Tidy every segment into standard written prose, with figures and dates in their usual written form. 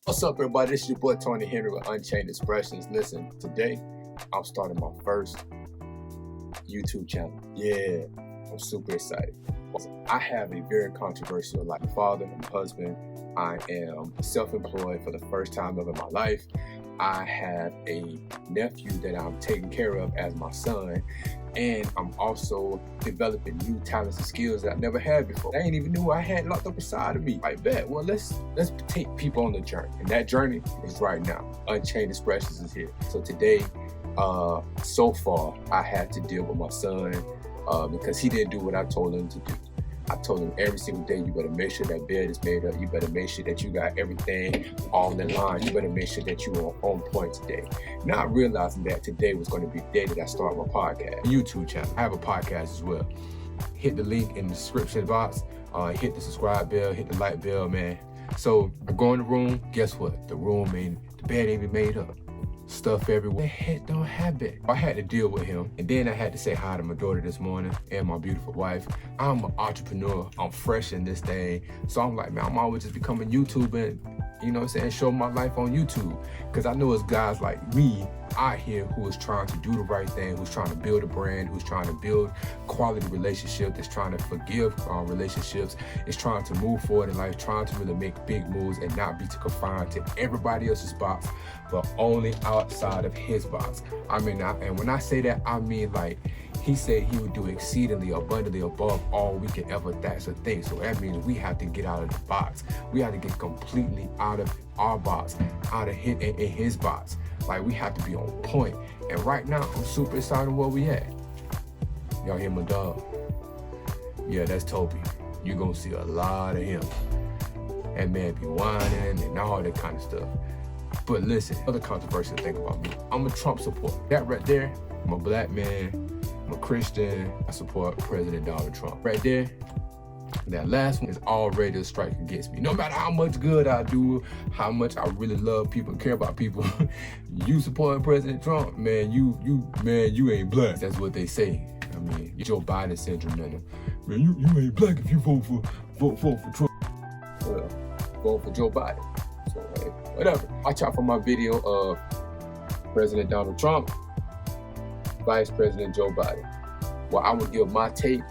What's up, everybody? This is your boy Tony Henry with Unchained Expressions. Listen, today I'm starting my first YouTube channel. Yeah, I'm super excited. I have a very controversial life. I'm a father, I'm a husband. I am self-employed for the first time ever in my life. I have a nephew that I'm taking care of as my son. And I'm also developing new talents and skills that I never had before. I ain't even knew I had locked up inside of me. I bet. Well, let's take people on the journey. And that journey is right now. Unchained Expressions is here. So today, so far, I had to deal with my son because he didn't do what I told him to do. I told him every single day, you better make sure that bed is made up. You better make sure that you got everything all in line. You better make sure that you are on point today. Not realizing that today was going to be the day that I start my podcast, YouTube channel. I have a podcast as well. Hit the link in the description box. Hit the subscribe bell, hit the like bell, man. So I go in the room. Guess what? The bed ain't even made up. Stuff everywhere. Head don't have it. I had to deal with him. And then I had to say hi to my daughter this morning and my beautiful wife. I'm an entrepreneur. I'm fresh in this thing. So I'm like, man, I'm always just becoming YouTuber, you know what I'm saying, show my life on YouTube. Because I know it's guys like me out here who is trying to do the right thing, who's trying to build a brand, who's trying to build quality relationships, that's trying to forgive relationships, is trying to move forward in life, trying to really make big moves and not be confined to everybody else's box, but only outside of his box. I mean, and when I say that, I mean like, he said he would do exceedingly abundantly above all we can ever that's a thing. So that means we have to get out of the box. We have to get completely out of our box, out of in his box. Like, we have to be on point. And right now, I'm super excited where we at. Y'all hear my dog? Yeah, that's Toby. You're gonna see a lot of him. That man be whining and all that kind of stuff. But listen, other controversial thing about me, I'm a Trump supporter. That right there, I'm a black man, I'm a Christian, I support President Donald Trump. Right there, that last one is already a strike against me. No matter how much good I do, how much I really love people and care about people, you supporting President Trump, man, you ain't black. That's what they say. I mean, Joe Biden syndrome, man, you ain't black if you vote for Trump. Well, vote for Joe Biden. So, hey, whatever. Watch out for my video of President Donald Trump, Vice President Joe Biden. Well, I will give my take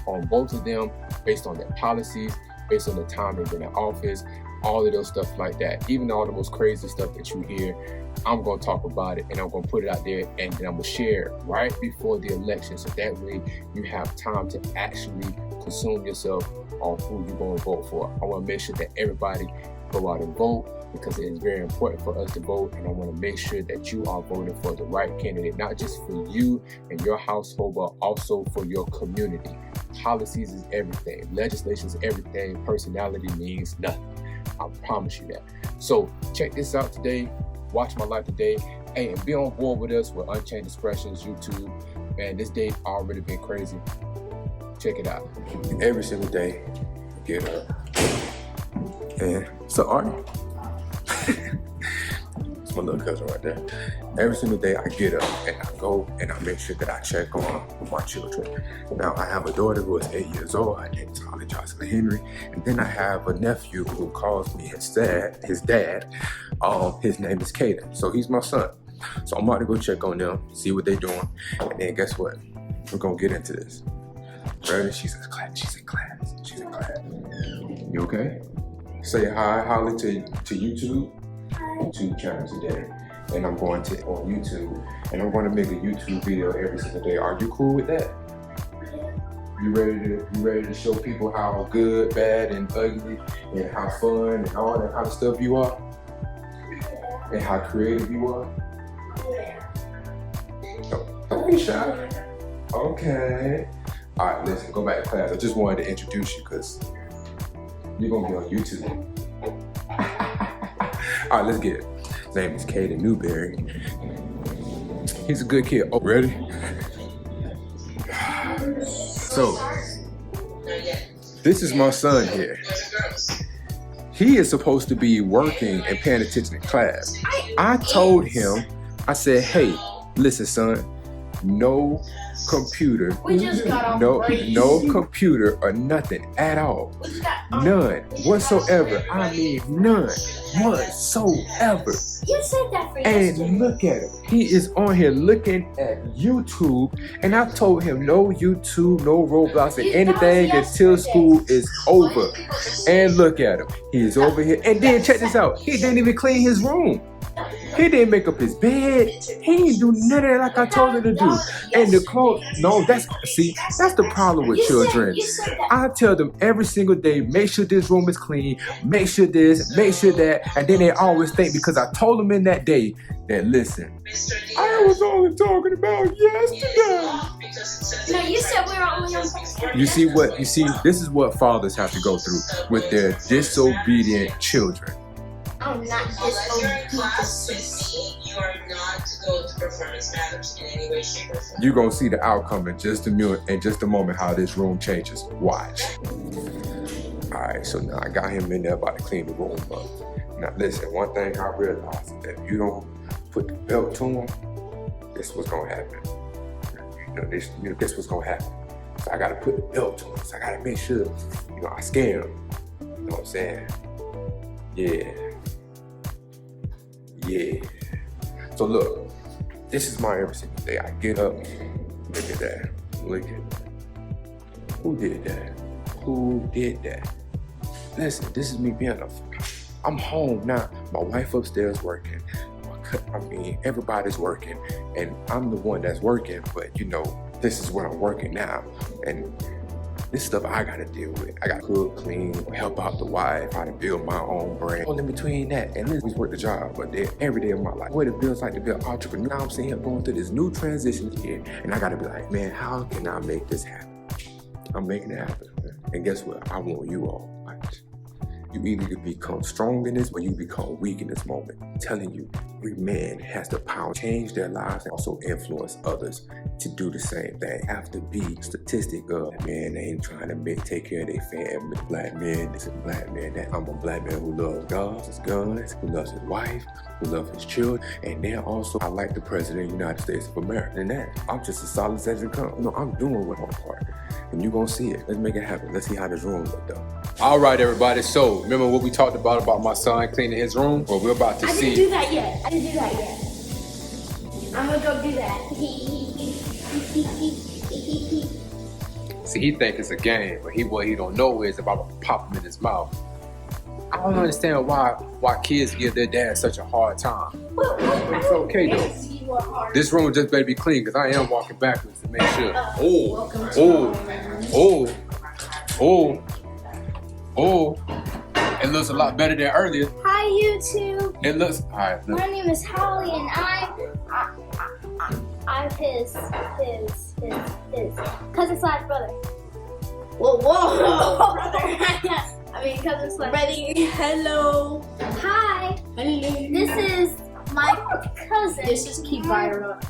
on both of them based on their policies, based on the time they've been in office, all of those stuff like that. Even all the most crazy stuff that you hear, I'm gonna talk about it and I'm gonna put it out there and then I'm gonna share it right before the election. So that way you have time to actually consume yourself on who you're gonna vote for. I wanna make sure that everybody go out and vote because it is very important for us to vote, and I want to make sure that you are voting for the right candidate, not just for you and your household, but also for your community. Policies is everything. Legislation is everything. Personality means nothing. I promise you that. So check this out today. Watch my life today. Hey, and be on board with us with Unchained Expressions YouTube. Man, this day already been crazy. Check it out. Every single day, get up. And so are you? It's my little cousin right there. Every single day I get up and I go and I make sure that I check on my children. Now I have a daughter who is 8 years old. Her name is Jocelyn Henry. And then I have a nephew who calls me his dad. His name is Caden. So he's my son. So I'm about to go check on them, see what they're doing. And then guess what? We're gonna get into this. Ready? She's in class. You okay? Say hi, Holly, to YouTube channel today. And I'm going to on YouTube, and I'm going to make a YouTube video every single day. Are you cool with that? You ready to show people how good, bad, and ugly, and how fun and all that kind of stuff you are? And how creative you are? Don't be shy. Okay. All right, listen, go back to class. I just wanted to introduce you because you're gonna be on YouTube. All right, let's get it. His name is Caden Newberry. He's a good kid. Oh, ready? So, this is my son here. He is supposed to be working and paying attention in class. I told him, I said, hey, listen, son, no computer. We just got No off computer or nothing at all. We just got None whatsoever. I mean none whatsoever. You said that for yesterday. And look at him. He is on here looking at YouTube, and I told him no YouTube, no Roblox, and anything until school is over. And look at him. He's over here. And then check this out. He didn't even clean his room. He didn't make up his bed. He didn't do none of that like I told him to do. And the clothes, no, that's the problem with children. I tell them every single day, make sure this room is clean, make sure this, make sure that, and then they always think because I told them in that day that listen, I was only talking about yesterday. No, you said we were only on. You see, this is what fathers have to go through with their disobedient children. I'm not disobedient. You are not to go to performance matters in any way, shape, or form. You're gonna see the outcome in just a moment how this room changes. Watch. Alright, so now I got him in there about to clean the room up. Now listen, one thing I realized is that if you don't put the belt to him, this was gonna happen. This was gonna happen. So I gotta put the belt to him. So I gotta make sure, I scare him. You know what I'm saying? Yeah. So look, this is my every single day. I get up, look at that, look at that. Who did that? Listen, this is me being I'm home now. My wife upstairs working. Everybody's working, and I'm the one that's working, but this is where I'm working now. And this stuff I gotta deal with. I gotta cook, clean, help out the wife, try to build my own brand. All in between that, and this work the job, but every day of my life. What it feels like to be an entrepreneur. Now I'm sitting here going through this new transition here, and I gotta be like, man, how can I make this happen? I'm making it happen. And guess what? I want you all. You either become strong in this or you become weak in this moment. I'm telling you, every man has the power to change their lives and also influence others to do the same thing. Have to be statistic of man ain't trying to take care of their family. Black man, this is a black man. That I'm a black man who loves God, his guns, who loves his wife, who loves his children, and then also I like the President of the United States of America. And that I'm just as solid as it comes. I'm doing what my part. And you're gonna see it. Let's make it happen. Let's see how this room look though. All right, everybody. So remember what we talked about my son cleaning his room? Well, we're about to see. I didn't do that yet. I'm gonna go do that. See, he think it's a game, but what he don't know is about to pop him in his mouth. I don't understand why kids give their dad such a hard time. It's okay though. This room just better be clean because I am walking backwards to make sure. Oh, it looks a lot better than earlier. Hi YouTube. It looks, all right. Look. My name is Holly and I'm his cousin slash brother. Whoa, brother. I mean cousin slash. Ready? Hello. Hi. Hello. This is my cousin. This is keep viral.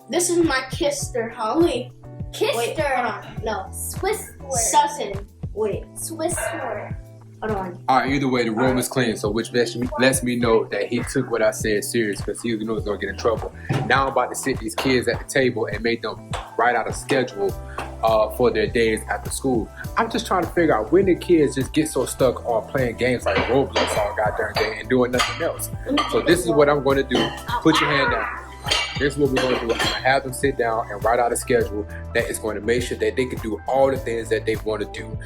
This is my kister, Holly. Kister. Wait, hold on. No. Swiss word. Sussin. Wait. Swiss word. Hold on. All right, either way, the room is clean, so which lets me know that he took what I said serious because he knew he was gonna get in trouble. Now I'm about to sit these kids at the table and make them write out a schedule for their days after school. I'm just trying to figure out when the kids just get so stuck on playing games like Roblox all goddamn day and doing nothing else. So this is what I'm gonna do. Put your hand down. This is what we're going to do. I'm going to have them sit down and write out a schedule that is going to make sure that they can do all the things that they want to do.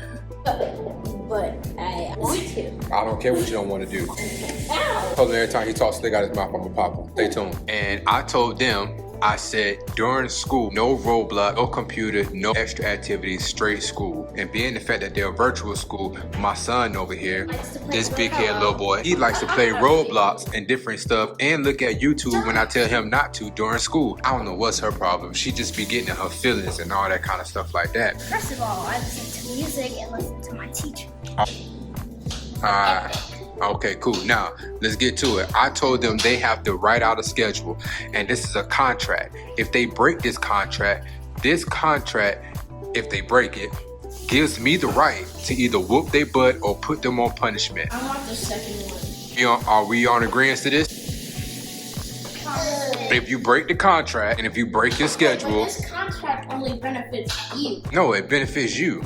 But I want to. I don't care what you don't want to do. Hold on, every time he talks slick out his mouth, I'm going to pop him. Stay tuned. And I told them, I said, during school, no Roblox, no computer, no extra activities, straight school. And being the fact that they're a virtual school, my son over here, this big head little boy, he likes to play Roblox and different stuff and look at YouTube when I tell him not to during school. I don't know what's her problem. She just be getting in her feelings and all that kind of stuff like that. First of all, I listen to music and listen to my teacher. Okay, cool. Now, let's get to it. I told them they have to write out a schedule, and this is a contract. If they break this contract, if they break it, gives me the right to either whoop their butt or put them on punishment. I want the second one. Are we on agreement to this? If you break the contract and if you break your schedule, This contract only only benefits you. No, it benefits you.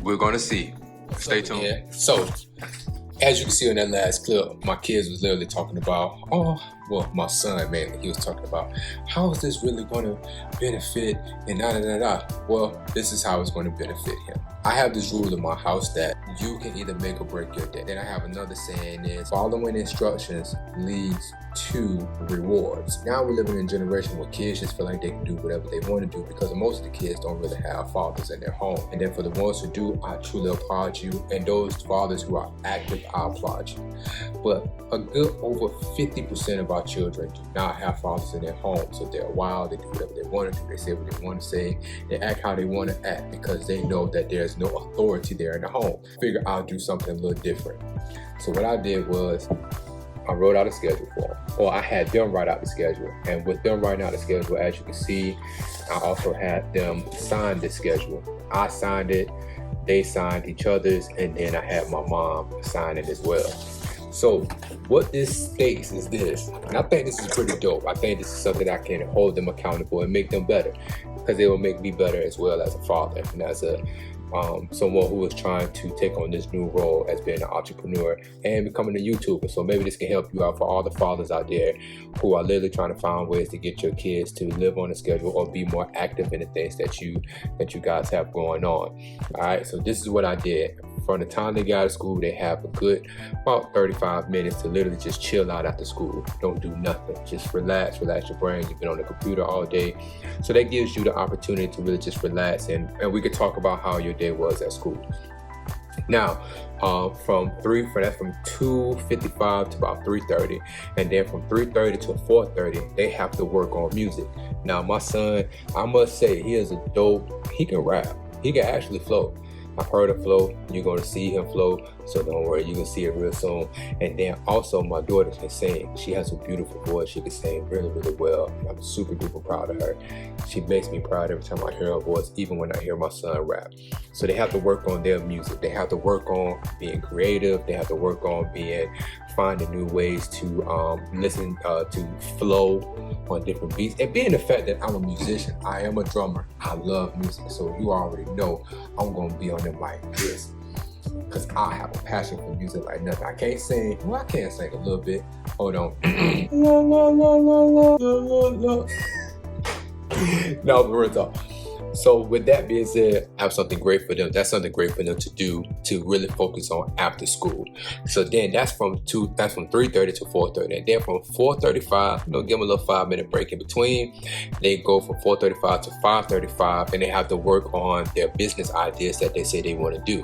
We're gonna see. Stay tuned. Yeah. So, as you can see in that last clip, my kids was literally talking about, my son mainly, he was talking about, how is this really going to benefit and da-da-da-da. Well, this is how it's going to benefit him. I have this rule in my house that you can either make or break your day. Then I have another saying is, following instructions leads to rewards. Now we're living in a generation where kids just feel like they can do whatever they want to do because most of the kids don't really have fathers in their home. And then for the ones who do, I truly applaud you. And those fathers who are active, I applaud you. But a good over 50% of our children do not have fathers in their home. So they're wild, they do whatever they want to do, they say what they want to say, they act how they want to act because they know that there's no authority there in the home. Figure I'll do something a little different. So what I did was, I wrote out a schedule for them, or I had them write out the schedule. And with them writing out the schedule, as you can see, I also had them sign the schedule. I signed it, they signed each other's, and then I had my mom sign it as well. So what this states is this, and I think this is pretty dope. I think this is something that I can hold them accountable and make them better, because it will make me better as well as a father and as a someone who is trying to take on this new role as being an entrepreneur and becoming a YouTuber. So maybe this can help you out for all the fathers out there who are literally trying to find ways to get your kids to live on a schedule or be more active in the things that you guys have going on. All right, so this is what I did. From the time they got to school, they have a good about 35 minutes to literally just chill out after school. Don't do nothing. Just relax your brain. You've been on the computer all day. So that gives you the opportunity to really just relax, and we could talk about how your day was at school. Now, from 2:55 to about 3:30, and then from 3:30 to 4:30, they have to work on music. Now, my son, I must say, he is a dope. He can rap. He can actually flow. I've heard him flow. You're going to see him flow, so don't worry, you can see it real soon. And then also my daughter can sing. She has a beautiful voice. She can sing really, really well. And I'm super duper proud of her. She makes me proud every time I hear her voice, even when I hear my son rap. So they have to work on their music. They have to work on being creative. They have to work on finding new ways to listen, to flow on different beats. And being the fact that I'm a musician, I am a drummer, I love music. So you already know I'm going to be on them like this, because I have a passion for music like nothing. I can't sing. Well, I can sing a little bit. Hold on. La, la, la, la, la, la, la. No, but real talk. So with that being said, I have something great for them. That's something great for them to do, to really focus on after school. So then that's from 3:30 to 4:30. And then from 4:35, give them a little 5-minute break in between. They go from 4:35 to 5:35, and they have to work on their business ideas that they say they want to do.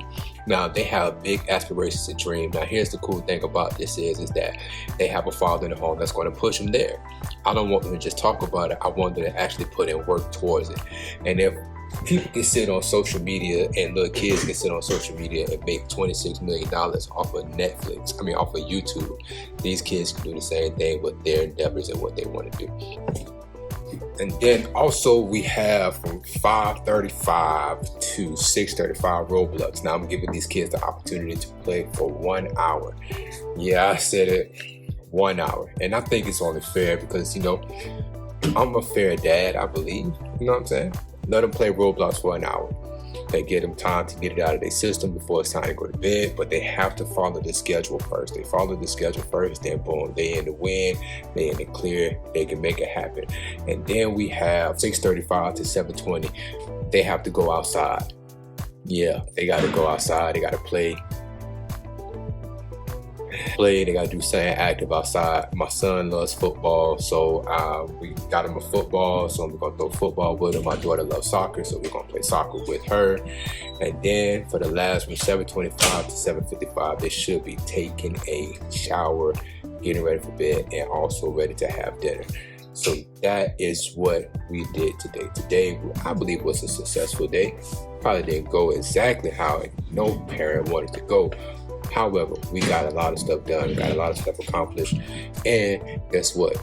Now, they have big aspirations and dreams. Now, here's the cool thing about this is that they have a father in the home that's going to push them there. I don't want them to just talk about it. I want them to actually put in work towards it. And if people can sit on social media, and little kids can sit on social media and make $26 million off of off of YouTube, these kids can do the same thing with their endeavors and what they want to do. And then also we have from 5:35 to 6:35 Roblox. Now I'm giving these kids the opportunity to play for 1 hour. Yeah, I said it, 1 hour. And I think it's only fair because, I'm a fair dad, I believe. You know what I'm saying? Let them play Roblox for 1 hour. They get them time to get it out of their system before it's time to go to bed, but they have to follow the schedule first. They follow the schedule first, then boom, they in the win, they in the clear, they can make it happen. And then we have 6:35 to 7:20. They have to go outside. Yeah, they got to go outside. They got to play. They got to do something active outside. My son loves football, so we got him a football, so we're going to throw football with him. My daughter loves soccer, so we're going to play soccer with her. And then for the last from 7:25 to 7:55, they should be taking a shower, getting ready for bed, and also ready to have dinner. So that is what we did today. Today, I believe, was a successful day. Probably didn't go exactly how no parent wanted to go. However, we got a lot of stuff done, got a lot of stuff accomplished, and guess what?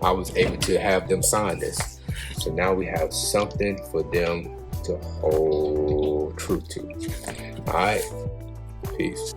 I was able to have them sign this. So now we have something for them to hold true to. All right, peace.